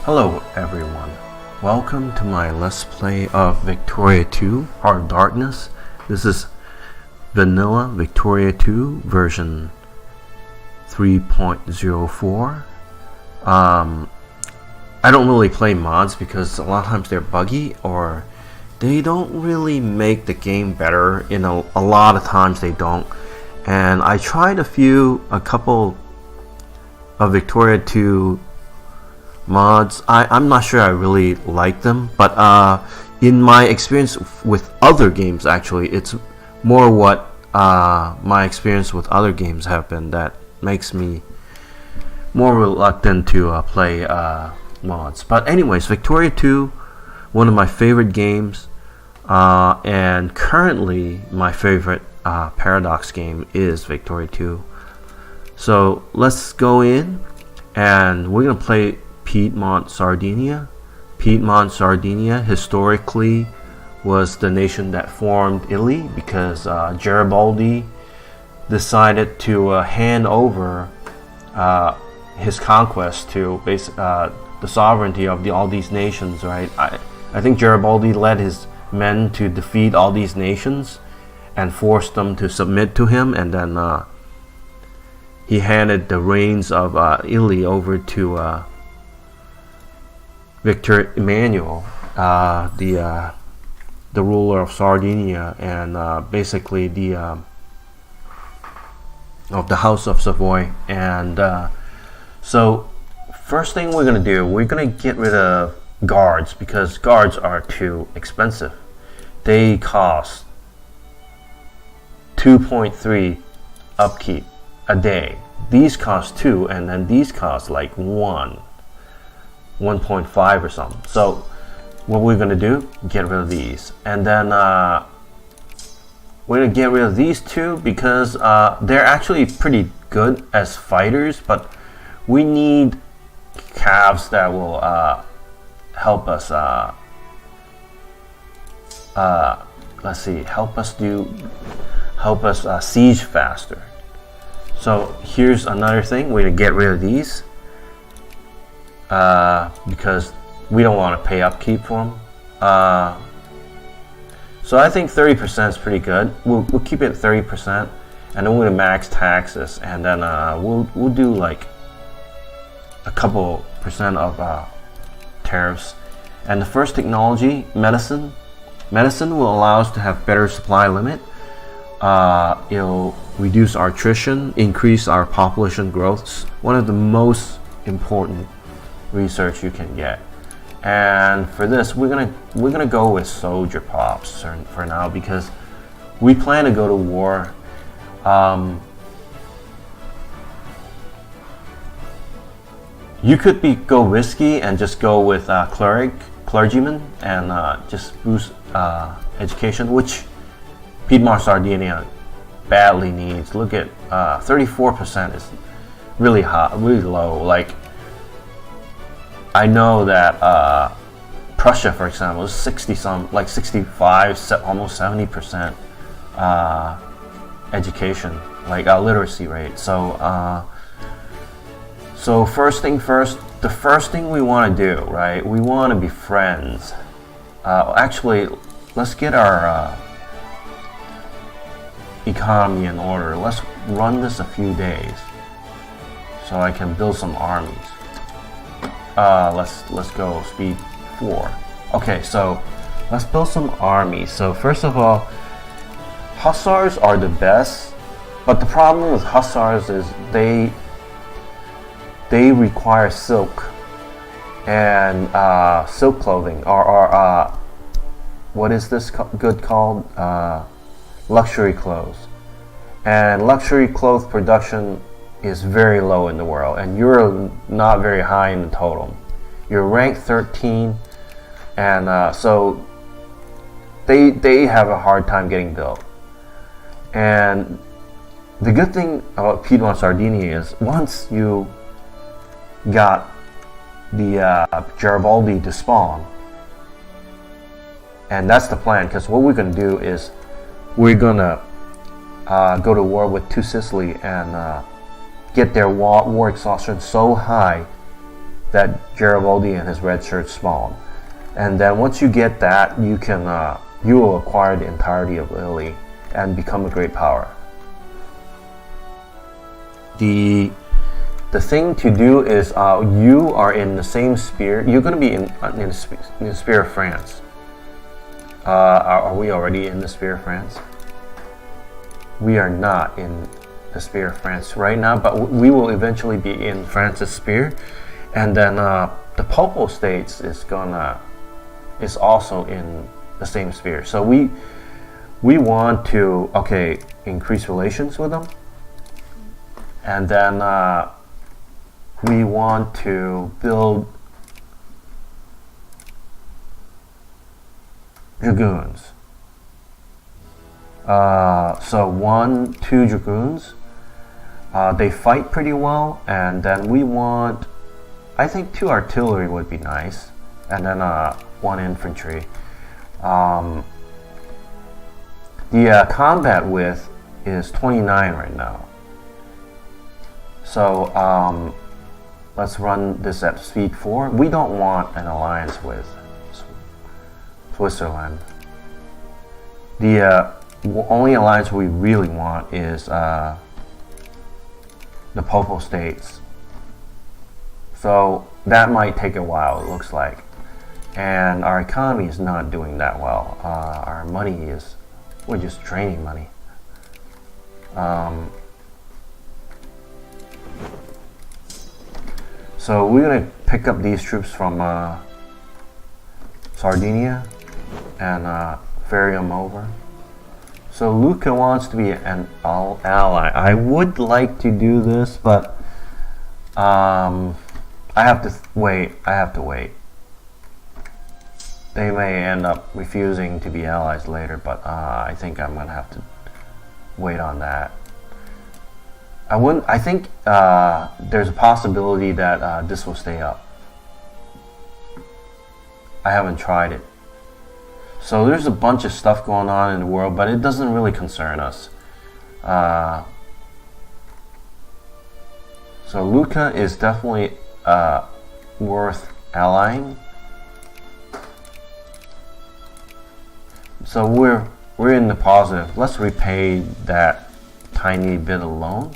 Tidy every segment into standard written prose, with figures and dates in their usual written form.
Hello everyone, welcome to my Let's Play of Victoria 2 Heart of Darkness. This is Vanilla Victoria 2 version 3.04. I don't really play mods because a lot of times they're buggy or they don't really make the game better. A lot of times they don't. And I tried a couple of Victoria 2 mods. I'm not sure I really like them, but in my experience with other games, actually it's more what my experience with other games have been that makes me more reluctant to play mods. But anyways, Victoria 2, one of my favorite games, and currently my favorite Paradox game is Victoria 2. So let's go in and we're gonna play Piedmont Sardinia. Piedmont Sardinia historically was the nation that formed Italy because Garibaldi decided to hand over his conquest to the sovereignty of all these nations, right? I think Garibaldi led his men to defeat all these nations and forced them to submit to him, and then he handed the reins of Italy over to Victor Emmanuel, the ruler of Sardinia, and basically of the House of Savoy. And so first thing we're gonna do, we're gonna get rid of guards because guards are too expensive. They cost 2.3 upkeep a day. These cost 2, and then these cost like 1.5 or something. So what we're gonna do, get rid of these, and then we're gonna get rid of these two because they're actually pretty good as fighters, but we need calves that will help us let's see, help us siege faster. So here's another thing, we're gonna get rid of these because we don't want to pay upkeep for them. So I think 30% is pretty good. We'll keep it at 30%, and then we're gonna max taxes, and then we'll do like a couple percent of tariffs. And the first technology, medicine will allow us to have better supply limit. It'll reduce our attrition, increase our population growth. It's one of the most important research you can get. And for this, we're gonna go with soldier pops for now because we plan to go to war. You could go risky and just go with clergyman and just boost education, which Piedmont Sardinia badly needs. Look at 34% is really high, really low. Like, I know that Prussia, for example, is 65, almost 70% education, like literacy rate. So, so first thing first, the first thing we want to do, right? We want to be friends. Actually, let's get our economy in order. Let's run this a few days so I can build some armies. Let's go speed 4. Okay, so let's build some armies. So first of all, hussars are the best, but the problem with hussars is they require silk and silk clothing, or what is this good called? Luxury clothes. And luxury clothes production is very low in the world, and you're not very high in the totem. You're ranked 13, and so they have a hard time getting built. And the good thing about Piedmont Sardinia is once you got the Garibaldi to spawn, and that's the plan, because what we're going to do is we're going to go to war with Two Sicilies and get their war exhaustion so high that Garibaldi and his red shirt spawned. And then once you get that, you can you will acquire the entirety of Italy and become a great power. The thing to do is you are in the same sphere. You're going to be in the sphere of France. Are we already in the sphere of France? We are not in the sphere of France right now, but we will eventually be in France's sphere. And then the Papal States is also in the same sphere. So we want to increase relations with them, and then we want to build dragoons. So 1-2 dragoons. They fight pretty well, and then we want, I think 2 artillery would be nice, and then 1 infantry. The combat width is 29 right now. So let's run this at speed 4. We don't want an alliance with Switzerland. The only alliance we really want is the Papal States. So that might take a while, it looks like. And our economy is not doing that well. Our money is, we're just draining money. So we're gonna pick up these troops from Sardinia and ferry them over. So Luca wants to be an ally. I would like to do this, but I have to wait. They may end up refusing to be allies later, but I think I'm gonna have to wait on that. I think there's a possibility that this will stay up. I haven't tried it. So there's a bunch of stuff going on in the world, but it doesn't really concern us. So Lucca is definitely worth allying. So we're in the positive. Let's repay that tiny bit of loan.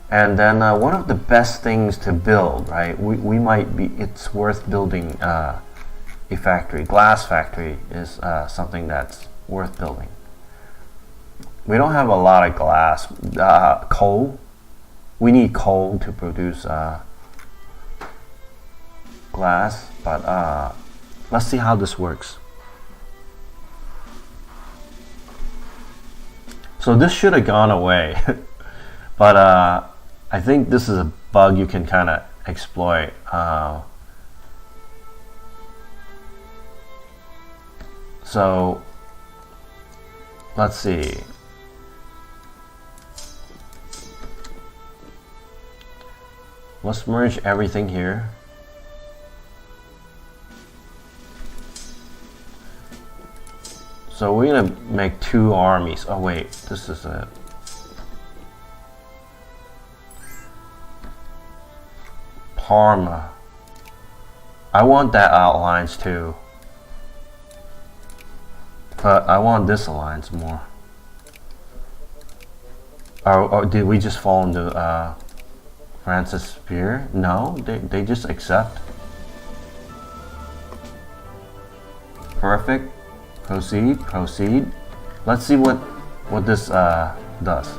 And then one of the best things to build, right? It's worth building a factory. Glass factory is something that's worth building. We don't have a lot of glass. Coal. We need coal to produce glass, but let's see how this works. So this should have gone away, but I think this is a bug you can kind of exploit. So let's see. Let's merge everything here. So we're gonna make 2 armies. Oh wait, this is it. Parma. I want that alliance too. But I want this alliance more. Or did we just fall into France's sphere? No, they just accept. Perfect. Proceed. Let's see what this does.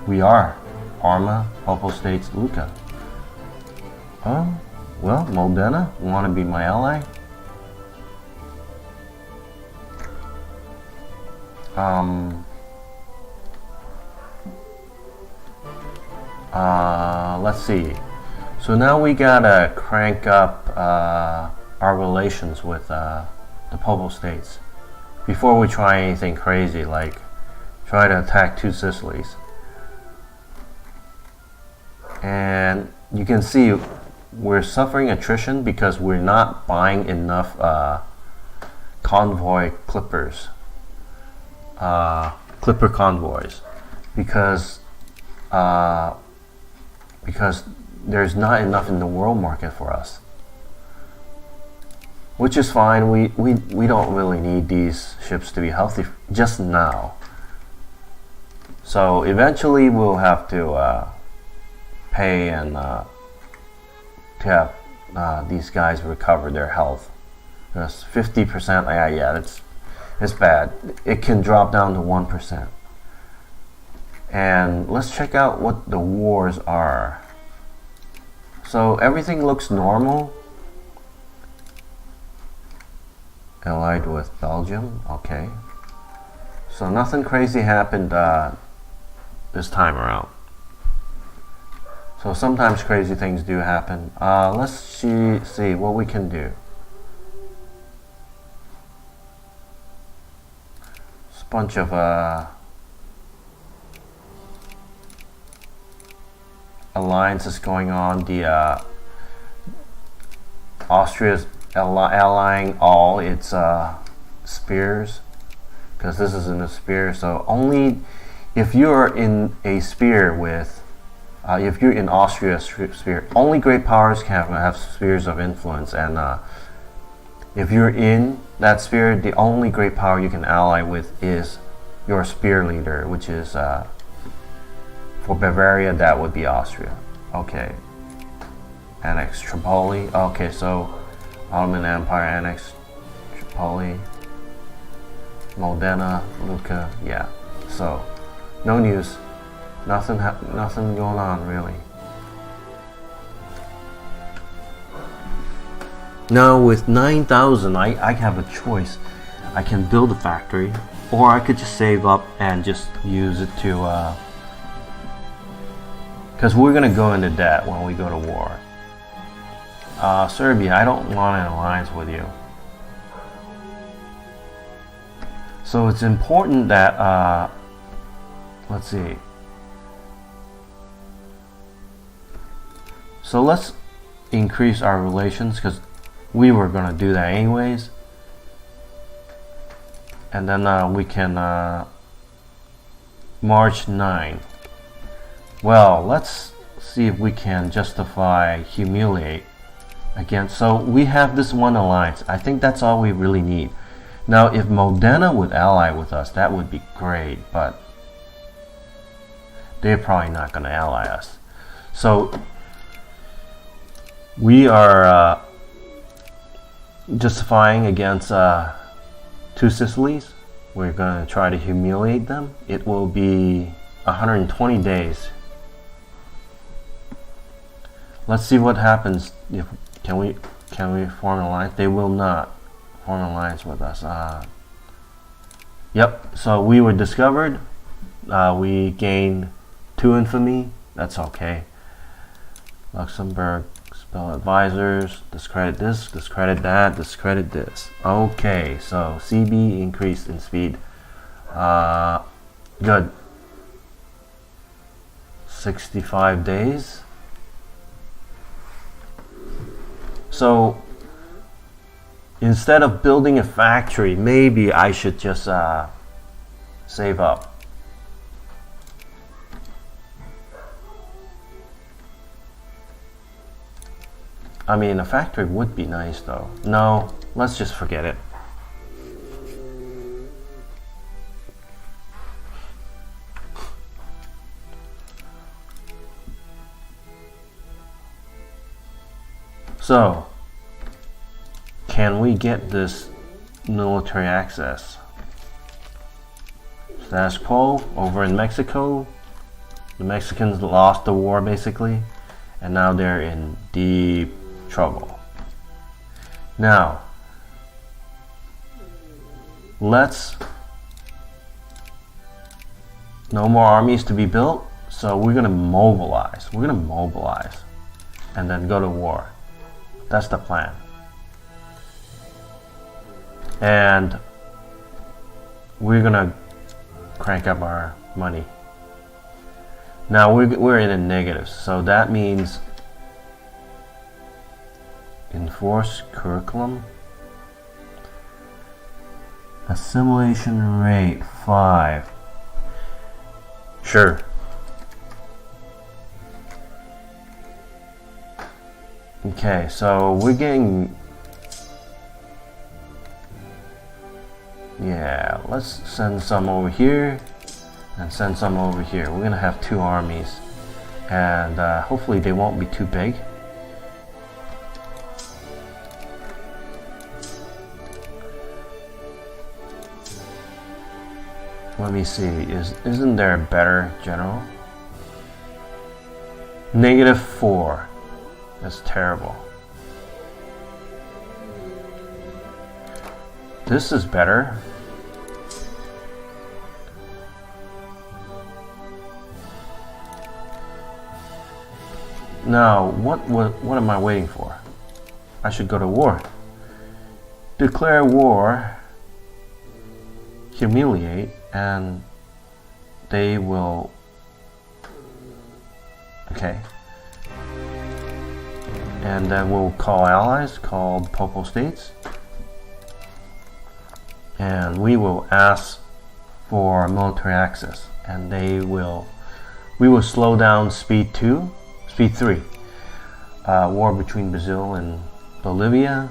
We are Parma, Papal States, Lucca. Oh, well, Modena, want to be my ally? Let's see. So now we gotta crank up our relations with the Papal States before we try anything crazy like try to attack Two Sicilies. And you can see we're suffering attrition because we're not buying enough convoy clippers, clipper convoys, because there's not enough in the world market for us, which is fine. We don't really need these ships to be healthy just now. So eventually we'll have to pay and to have these guys recover their health. Because 50%, yeah, it's bad. It can drop down to 1%. And let's check out what the wars are. So everything looks normal. Allied with Belgium, okay. So nothing crazy happened this time around. So sometimes crazy things do happen. Let's see what we can do. It's a bunch of alliances going on. The Austria's allying all its spears, because this is in a spear. So only if you're in a spear with, if you're in Austria's spear, only great powers can have spheres of influence. And if you're in that sphere, the only great power you can ally with is your spear leader, which is for Bavaria, that would be Austria. Okay. Annex Tripoli. Okay, so Ottoman Empire annexed Tripoli, Modena, Lucca. Yeah. So no news. Nothing going on really. Now with 9,000, I have a choice. I can build a factory, or I could just save up and just use it to because we're gonna go into debt when we go to war. Serbia, I don't want an alliance with you. So it's important that let's see. So let's increase our relations, because we were gonna do that anyways. And then we can March 9. Well, let's see if we can justify humiliate again. So we have this one alliance. I think that's all we really need. Now if Modena would ally with us, that would be great, but they're probably not going to ally us. So we are justifying against Two Sicilies. We're going to try to humiliate them. It will be 120 days. Let's see what happens. If can we form an alliance? They will not form an alliance with us. Yep. So we were discovered. We gained 2 infamy. That's okay. Luxembourg, spell advisors. Discredit this. Discredit that. Discredit this. Okay. So CB increased in speed. Good. 65 days. So instead of building a factory, maybe I should just save up. I mean, a factory would be nice though. No, let's just forget it. So, can we get this military access? Status quo over in Mexico. The Mexicans lost the war basically, and now they're in deep trouble. Now, let's no more armies to be built, so we're gonna mobilize. We're gonna mobilize and then go to war. That's the plan. And we're gonna crank up our money. Now we're in a negative, so that means enforce curriculum. Assimilation rate 5. Sure. Okay, so we're getting... Yeah, let's send some over here and send some over here. We're gonna have 2 armies, and hopefully they won't be too big. Let me see, isn't there a better general? -4. That's terrible. This is better. Now, what am I waiting for? I should go to war. Declare war. Humiliate, and they will... Okay. And then we'll call allies, called Papal States. And we will ask for military access. And we will slow down speed 3. War between Brazil and Bolivia.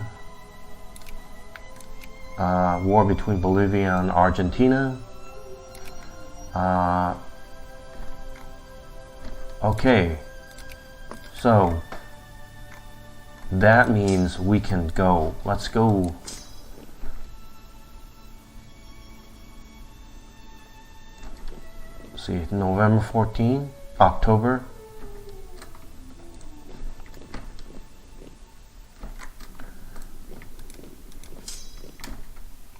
War between Bolivia and Argentina. Okay, so that means we can go. Let's go. Let's see, November 14, October.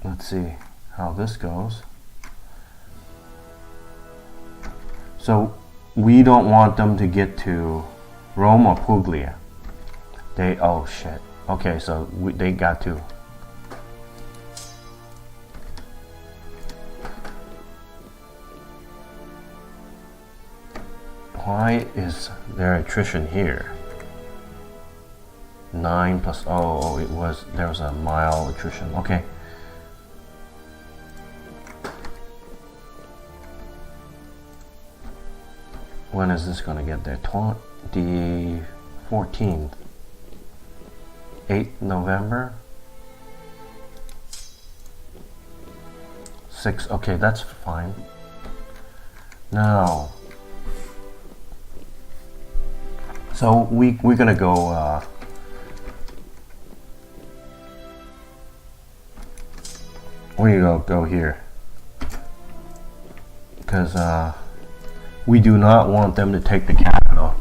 Let's see how this goes. So we don't want them to get to Rome or Puglia. Oh shit. Okay, so they got to. Why is there attrition here? 9 plus, oh, there was a mile attrition. Okay. When is this going to get there? The 14th. 8th November. 6. Okay, that's fine. Now, so we're going to go we're going to go here. Because we do not want them to take the capital.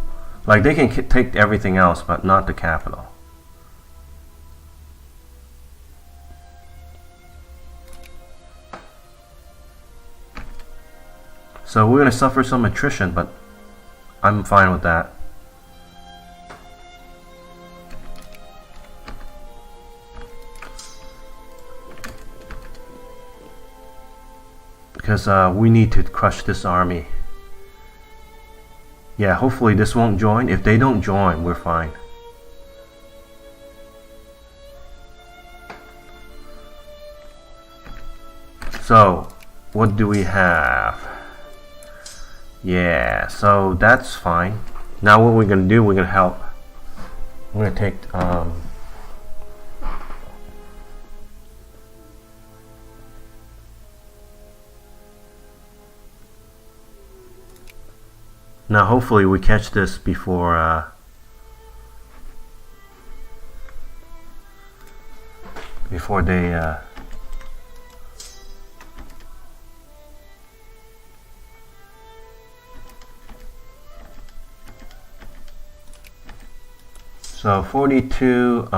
Like, they can take everything else, but not the capital. So we're going to suffer some attrition, but I'm fine with that. Because we need to crush this army. Yeah, hopefully this won't join. If they don't join, we're fine. So, what do we have? Yeah, so that's fine. Now what we're going to do, we're going to help. We're going to take... Now hopefully we catch this before they so 42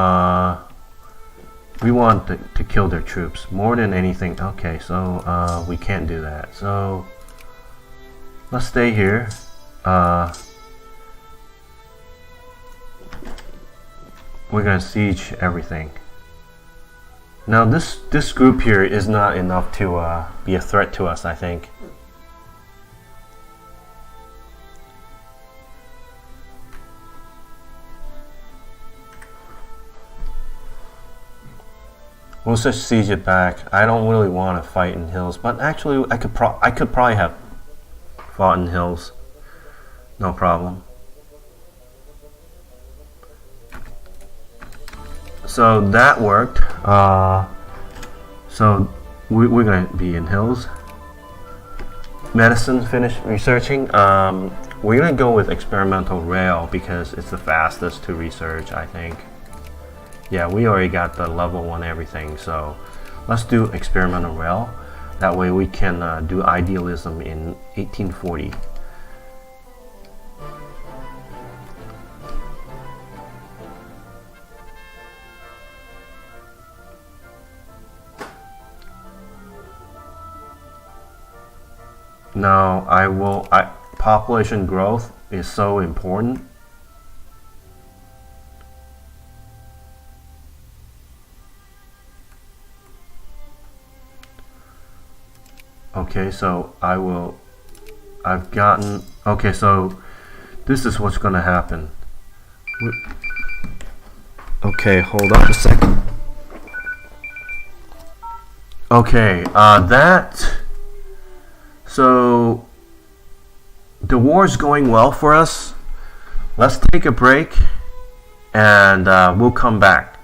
we want to kill their troops more than anything. Okay, so we can't do that, so let's stay here. We're gonna siege everything. Now this group here is not enough to be a threat to us, I think. We'll just siege it back. I don't really want to fight in hills, but actually I could probably have fought in hills. No problem. so that worked. So we're gonna be in hills. Medicine, finished researching. We're gonna go with experimental rail because it's the fastest to research, I think. Yeah, we already got the level 1 everything, so let's do experimental rail. That way we can do idealism in 1840. Now population growth is so important. Okay, so okay, so this is what's gonna happen. Okay, hold on a second. Okay, so the war's going well for us. Let's take a break and we'll come back.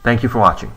Thank you for watching.